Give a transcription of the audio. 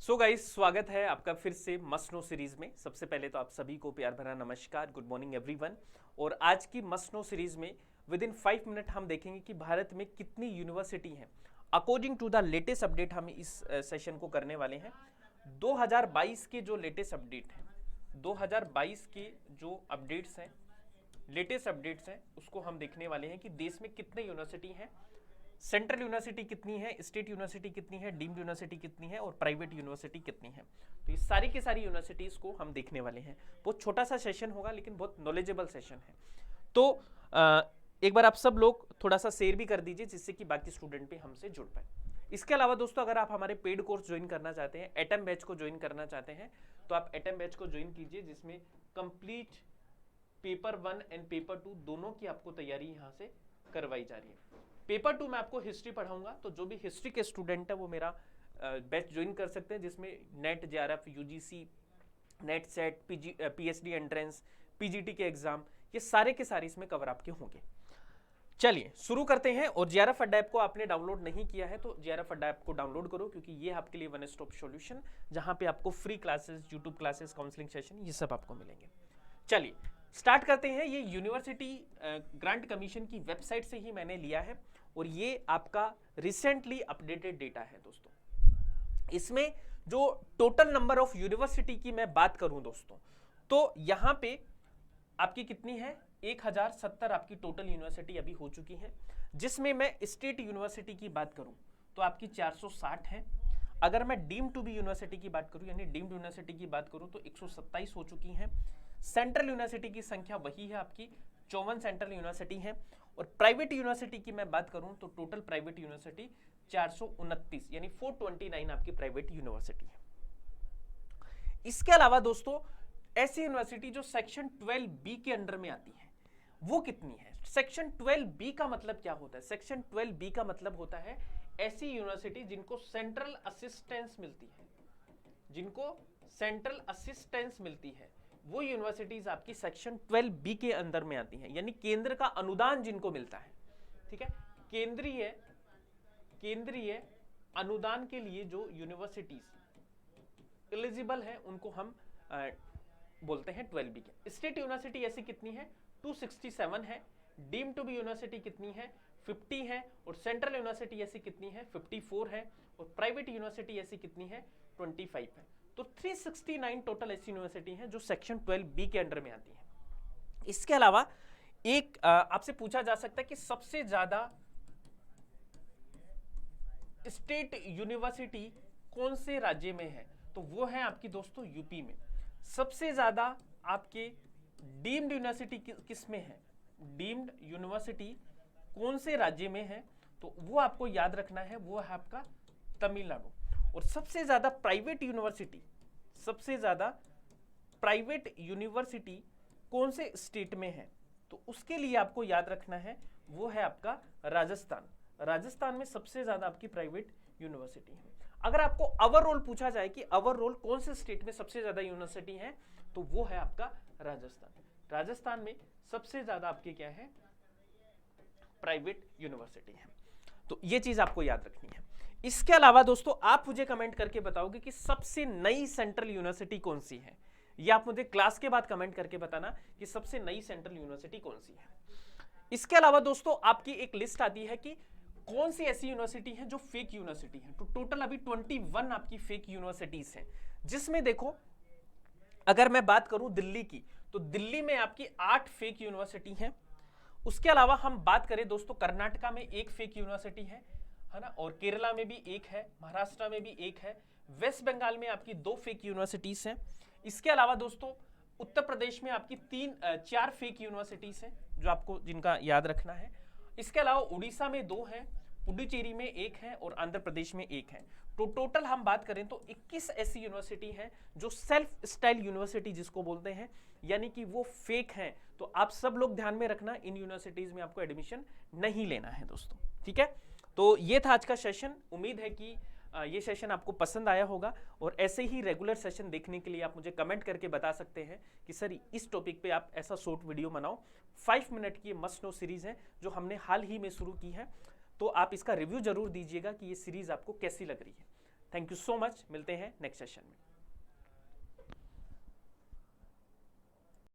So guys, स्वागत है आपका फिर से मस्ट नो सीरीज में। सबसे पहले तो आप सभी को प्यार भरा नमस्कार, गुड मॉर्निंग एवरीवन। और आज की मस्ट नो सीरीज में विद इन 5 मिनट हम देखेंगे कि भारत में कितनी यूनिवर्सिटी हैं। According to the latest update हम इस सेशन को करने वाले हैं। 2022 के जो लेटेस्ट अपडेट हैं, 2022 के जो अपडेट्स हैं, लेटेस्ट अपडेट्स हैं, उसको हम देखने वाले हैं कि देश में कितने यूनिवर्सिटी हैं, सेंट्रल यूनिवर्सिटी कितनी है, स्टेट यूनिवर्सिटी कितनी है, डीम्ड यूनिवर्सिटी कितनी है और प्राइवेट यूनिवर्सिटी कितनी है। तो ये सारी की सारी यूनिवर्सिटीज को हम देखने वाले हैं। बहुत छोटा सा सेशन होगा लेकिन बहुत नॉलेजेबल सेशन है। तो एक बार आप सब लोग थोड़ा सा शेयर भी कर दीजिए जिससे कि बाकी स्टूडेंट भी हमसे जुड़ पाए। इसके अलावा दोस्तों, अगर आप हमारे पेड कोर्स ज्वाइन करना चाहते हैं, एटम बैच को ज्वाइन करना चाहते हैं, तो आप एटम बैच को ज्वाइन कीजिए, जिसमें कंप्लीट पेपर 1 एंड पेपर 2 दोनों की आपको तैयारी यहाँ से करवाई जा रही है। पेपर 2 में आपको हिस्ट्री पढ़ाऊंगा, तो जो भी हिस्ट्री के स्टूडेंट है वो मेरा बैच ज्वाइन कर सकते हैं, जिसमें net, JRF, UGC, net set, PhD entrance, PGT के एग्जाम, ये सारे के सारे इसमें कवर आपके होंगे। चलिए शुरू करते हैं। और जेआरएफ अड्डा ऐप को आपने डाउनलोड नहीं किया है तो जेआरएफ अड्डा ऐप को डाउनलोड करो, क्योंकि ये आपके लिए वन स्टॉप सॉल्यूशन, जहां पे आपको free classes, YouTube classes, counselling session, ये सब आपको मिलेंगे। चलिए स्टार्ट करते हैं। ये यूनिवर्सिटी ग्रांट कमीशन की वेबसाइट से ही मैंने लिया है और ये आपका रिसेंटली अपडेटेड डेटा है दोस्तों। इसमें जो टोटल नंबर ऑफ यूनिवर्सिटी की मैं बात करूं दोस्तों, तो यहां पे आपकी कितनी है, 1070 आपकी टोटल यूनिवर्सिटी अभी हो चुकी है, जिसमें मैं स्टेट यूनिवर्सिटी की बात करूं तो आपकी 460 है। अगर मैं डीम टू बी यूनिवर्सिटी की बात करूं, यानी डीम्ड यूनिवर्सिटी की बात करूं, तो 127 हो चुकी हैं। सेंट्रल यूनिवर्सिटी की संख्या वही है आपकी, 54 सेंट्रल यूनिवर्सिटी है। और प्राइवेट यूनिवर्सिटी की मैं बात करूं तो टोटल प्राइवेट यूनिवर्सिटी 429, यानी 429 आपकी प्राइवेट यूनिवर्सिटी है। इसके अलावा दोस्तों, ऐसी यूनिवर्सिटी जो सेक्शन 12B के अंडर में आती है वो कितनी है। सेक्शन 12B का मतलब क्या होता है? सेक्शन 12B का मतलब होता है ऐसी यूनिवर्सिटी जिनको सेंट्रल असिस्टेंस मिलती है, जिनको सेंट्रल असिस्टेंस मिलती है, वो यूनिवर्सिटीज आपकी सेक्शन 12B के अंदर में आती हैं, यानी केंद्र का अनुदान जिनको मिलता है। ठीक है, केंद्रीय अनुदान के लिए जो यूनिवर्सिटीज एलिजिबल है उनको हम बोलते हैं 12B के। स्टेट यूनिवर्सिटी ऐसी कितनी है, 267 है। डीम टू बी यूनिवर्सिटी कितनी है, 50 है। और सेंट्रल यूनिवर्सिटी ऐसी कितनी है, 54 है। और प्राइवेट यूनिवर्सिटी ऐसी कितनी है, 25 है। तो 369 टोटल ऐसी यूनिवर्सिटी हैं जो सेक्शन 12B के अंडर में आती हैं। इसके अलावा एक आपसे पूछा जा सकता है कि सबसे ज्यादा स्टेट यूनिवर्सिटी कौन से राज्य में है, तो वो है आपकी दोस्तों यूपी में। सबसे ज्यादा आपके डीम्ड यूनिवर्सिटी किस में है, डीम्ड यूनिवर्सिटी कौन से राज्य में है, तो वो आपको याद रखना है, वो है आपका तमिलनाडु। और सबसे ज्यादा प्राइवेट यूनिवर्सिटी कौन से स्टेट में है, तो उसके लिए आपको याद रखना है, वो है आपका राजस्थान। राजस्थान में सबसे ज्यादा आपकी प्राइवेट यूनिवर्सिटी है। अगर आपको ओवरऑल पूछा जाए कि ओवरऑल कौन से स्टेट में सबसे ज्यादा यूनिवर्सिटी है, तो वो है आपका राजस्थान। राजस्थान में सबसे ज्यादा आपके क्या है, प्राइवेट यूनिवर्सिटी है। तो ये चीज आपको याद रखनी है। इसके अलावा दोस्तों, आप मुझे कमेंट करके बताओगे कि सबसे नई सेंट्रल यूनिवर्सिटी कौन सी है। ये आप मुझे क्लास के बाद कमेंट करके बताना कि सबसे नई सेंट्रल यूनिवर्सिटी कौन सी है। इसके अलावा दोस्तों, आपकी एक लिस्ट आती है कि कौन सी ऐसी यूनिवर्सिटी है जो फेक यूनिवर्सिटी है। तो टोटल अभी 21 आपकी फेक यूनिवर्सिटीज हैं, जिसमें देखो अगर मैं बात करूं दिल्ली की, तो दिल्ली में आपकी 8 फेक यूनिवर्सिटी हैं। उसके अलावा हम बात करें दोस्तों, कर्नाटका में एक फेक यूनिवर्सिटी है ना, और केरला में भी एक है, महाराष्ट्र में भी एक है, वेस्ट बंगाल में आपकी 2 फेक यूनिवर्सिटीज हैं। इसके अलावा दोस्तों, उत्तर प्रदेश में आपकी 4 फेक यूनिवर्सिटीज हैं जो आपको जिनका याद रखना है। इसके अलावा उड़ीसा में 2 हैं, पुडुचेरी में 1 है और आंध्र प्रदेश में 1 है। तो टोटल हम बात करें तो 21 ऐसी यूनिवर्सिटी हैं जो सेल्फ स्टाइल यूनिवर्सिटी जिसको बोलते हैं, यानी कि वो फेक हैं। तो आप सब लोग ध्यान में रखना, इन यूनिवर्सिटीज में आपको एडमिशन नहीं लेना है दोस्तों। ठीक है, तो ये था आज का सेशन। उम्मीद है कि ये सेशन आपको पसंद आया होगा, और ऐसे ही रेगुलर सेशन देखने के लिए आप मुझे कमेंट करके बता सकते हैं कि सर इस टॉपिक पे आप ऐसा शॉर्ट वीडियो बनाओ। 5 मिनट की मस्ट नो सीरीज है जो हमने हाल ही में शुरू की है, तो आप इसका रिव्यू जरूर दीजिएगा कि ये सीरीज आपको कैसी लग रही है। थैंक यू सो मच, मिलते हैं नेक्स्ट सेशन में।